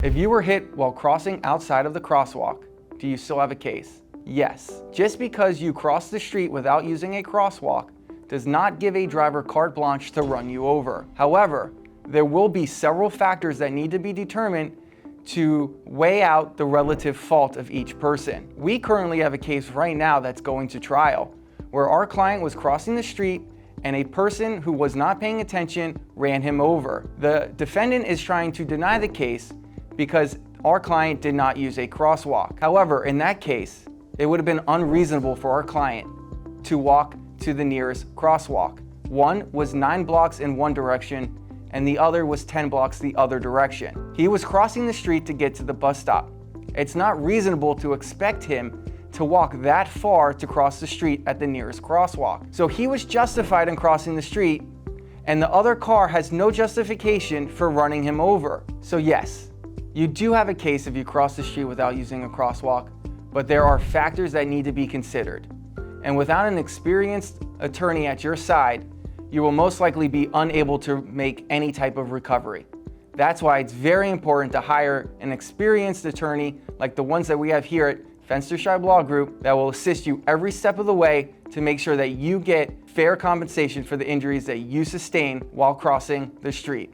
If you were hit while crossing outside of the crosswalk, do you still have a case? Yes. Just because you crossed the street without using a crosswalk does not give a driver carte blanche to run you over. However, there will be several factors that need to be determined to weigh out the relative fault of each person. We currently have a case right now that's going to trial, where our client was crossing the street and a person who was not paying attention ran him over. The defendant is trying to deny the case because our client did not use a crosswalk. However, in that case, it would have been unreasonable for our client to walk to the nearest crosswalk. One was 9 blocks in one direction and the other was 10 blocks the other direction. He was crossing the street to get to the bus stop. It's not reasonable to expect him to walk that far to cross the street at the nearest crosswalk. So he was justified in crossing the street, and the other car has no justification for running him over. So yes, you do have a case if you cross the street without using a crosswalk, but there are factors that need to be considered. And without an experienced attorney at your side, you will most likely be unable to make any type of recovery. That's why it's very important to hire an experienced attorney like the ones that we have here at Fenstersheib Law Group that will assist you every step of the way to make sure that you get fair compensation for the injuries that you sustain while crossing the street.